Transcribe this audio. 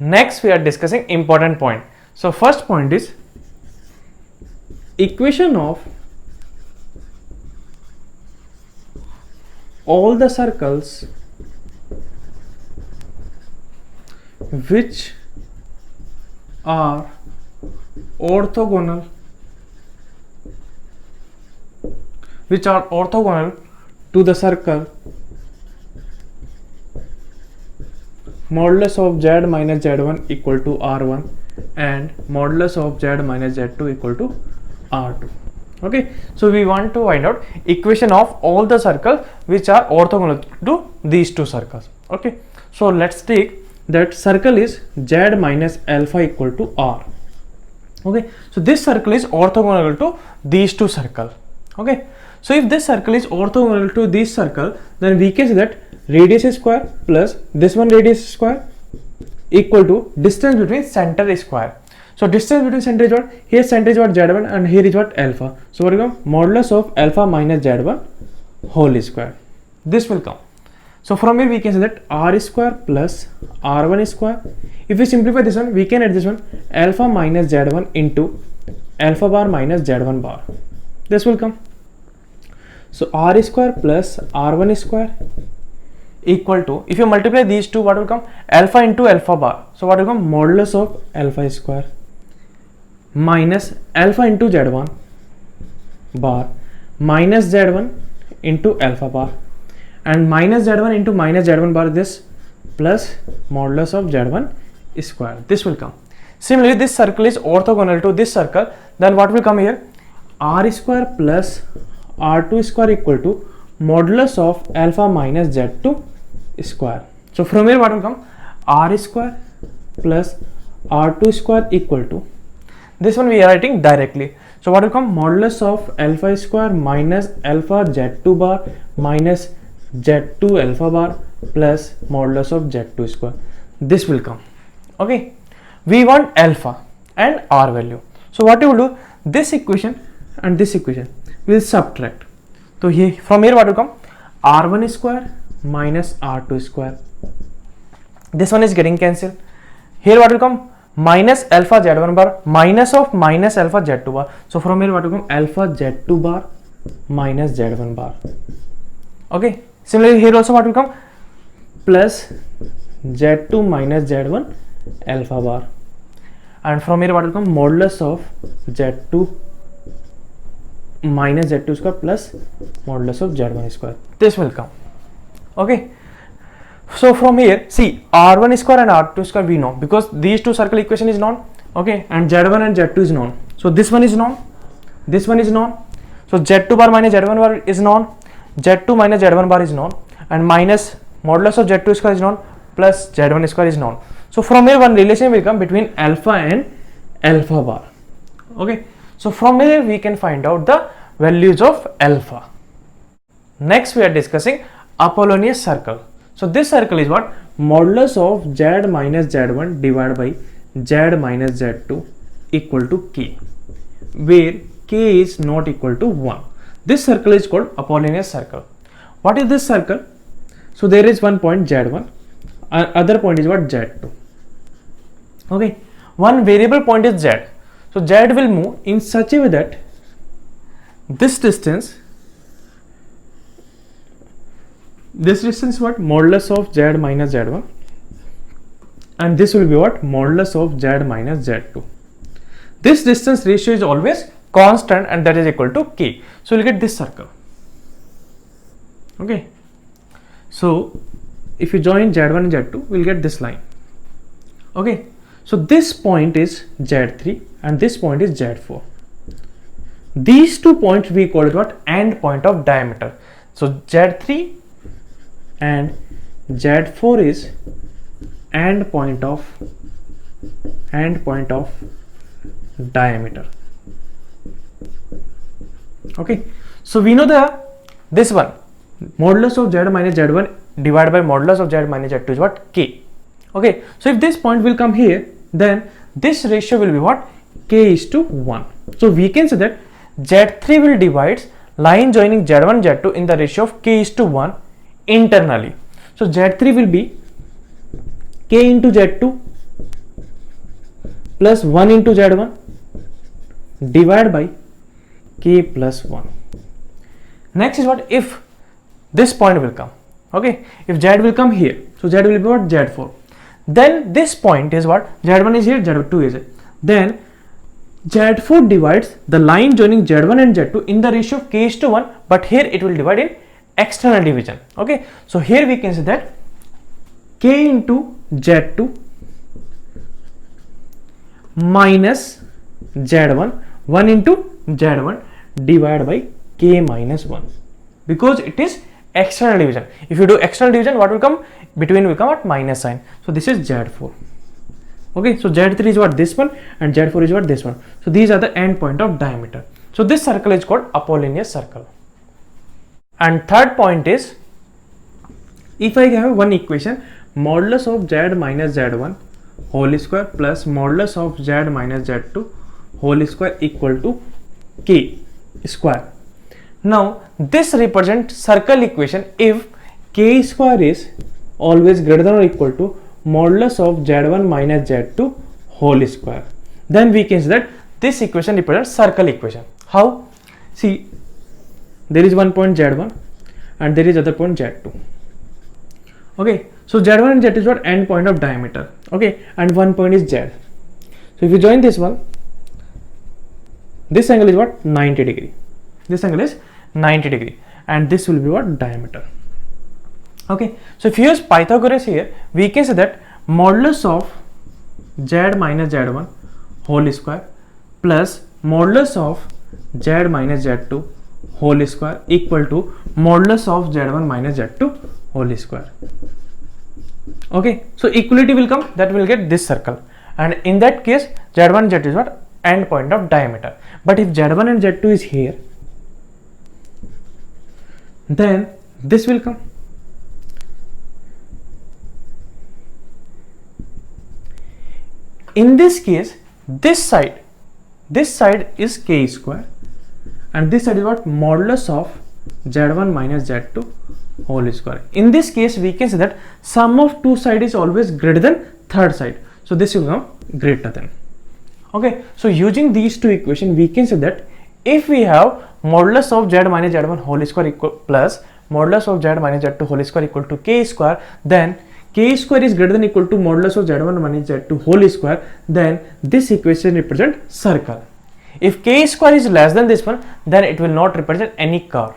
Next we are discussing important point. So first point is equation of all the circles which are orthogonal to the circle modulus of z minus z1 equal to r1 and modulus of z minus z2 equal to r2. Okay, so we want to find out equation of all the circles which are orthogonal to these two circles. Okay, so let's take that circle is z minus alpha equal to r. Okay, so this circle is orthogonal to these two circles. Okay, so if this circle is orthogonal to this circle, then we can say that radius square plus this one radius square equal to distance between center square. So distance between center is what? Here center is what? Z1 and here is what? Alpha. So what will come? Modulus of alpha minus Z1 whole square. This will come. So from here we can say that r square plus r1 square. If we simplify this one, we can add this one alpha minus Z1 into alpha bar minus Z1 bar. This will come. So r square plus r1 square equal to, if you multiply these two, what will come? Alpha into alpha bar. So what will come? Modulus of alpha square minus alpha into Z1 bar minus Z1 into alpha bar, and minus Z1 into minus Z1 bar, this plus modulus of Z1 square. This will come. Similarly, this circle is orthogonal to this circle, then what will come here? R square plus R2 square equal to modulus of alpha minus Z2 square. So from here what will come? R square plus R2 square equal to, this one we are writing directly. So what will come? Modulus of alpha square minus alpha Z2 bar minus Z2 alpha bar plus modulus of Z2 square. This will come. Okay, we want alpha and R value. So what you will do? This equation and this equation will subtract. So here from here what will come? R1 square minus R2 square. This one is getting cancelled. Here what will come? Minus alpha Z1 bar minus of minus alpha Z2 bar. So from here what will come? Alpha Z2 bar minus Z1 bar. Okay. Similarly here also what will come? Plus Z2 minus Z1 alpha bar. And from here what will come? Modulus of Z2 minus Z2 square plus modulus of Z1 square. This will come. Okay. So from here, see, R1 square and R2 square we know, because these two circle equation is known. Okay, and Z1 and Z2 is known. So this one is known, this one is known. So Z2 bar minus Z1 bar is known, Z2 minus Z1 bar is known, and minus modulus of Z2 square is known, plus Z1 square is known. So from here one relation will come between alpha and alpha bar. Okay, so from here we can find out the values of alpha. Next we are discussing Apollonius circle. So this circle is what? Modulus of z minus z1 divided by z minus z2 equal to k, where k is not equal to 1. This circle is called Apollonius circle. What is this circle? So there is one point z1, other point is what? z2. Okay, one variable point is z. So z will move in such a way that this distance what? Modulus of z minus z1, and this will be what? Modulus of z minus z2. This distance ratio is always constant and that is equal to k. So we'll get this circle. Okay, so if you join z1 and z2, we'll get this line. Okay, so this point is z3 and this point is z4. These two points we call it what? End point of diameter. So z3 and z4 is end point of diameter. Okay, so we know this one, modulus of z minus z1 divided by modulus of z minus z2 is what? K. Okay, so if this point will come here, then this ratio will be what? K is to 1. So we can say that z3 will divide line joining Z1 Z2 in the ratio of k is to 1 internally. So Z3 will be k into Z2 plus 1 into Z1 divided by k plus 1. Next is what? If this point will come, okay, if Z will come here, so Z will be what? Z4. Then this point is what? Z1 is here, Z2 is here. Then Z4 divides the line joining Z1 and Z2 in the ratio of k is to 1, but here it will divide in external division. Okay, so here we can say that k into Z2 minus Z1, 1 into Z1 divided by k minus 1, because it is external division. If you do external division, what will come? Between will come at minus sign. So this is Z4. Okay, so Z3 is what? This one, and Z4 is what? This one. So these are the end point of diameter. So this circle is called Apollonius circle. And third point is, if I have one equation, modulus of Z minus Z1 whole square plus modulus of Z minus Z2 whole square equal to k square. Now this represents circle equation if k square is always greater than or equal to modulus of Z1 minus Z2 whole square. Then we can say that this equation represents circle equation. How? See, there is one point Z1 and there is other point Z2. Okay, so Z1 and Z2 is what? End point of diameter. Okay, and one point is Z. So if you join this one, this angle is what? 90 degree. This angle is 90 degree, and this will be what? Diameter. Okay, so if you use Pythagoras here, we can say that modulus of Z minus Z1 whole square plus modulus of Z minus Z2 whole square equal to modulus of Z1 minus Z2 whole square. Okay, so equality will come, that will get this circle, and in that case Z1 Z2 is what? End point of diameter. But if Z1 and Z2 is here, then this will come. In this case, this side is k square, and this side is what? Modulus of Z1 minus Z2 whole square. In this case, we can say that sum of two sides is always greater than third side. So this will become greater than. Okay, so using these two equations, we can say that if we have modulus of Z minus Z1 whole square equal plus modulus of Z minus Z2 whole square equal to k square, then k square is greater than equal to modulus of Z1 minus Z2 whole square, then this equation represents circle. If k square is less than this one, then it will not represent any curve.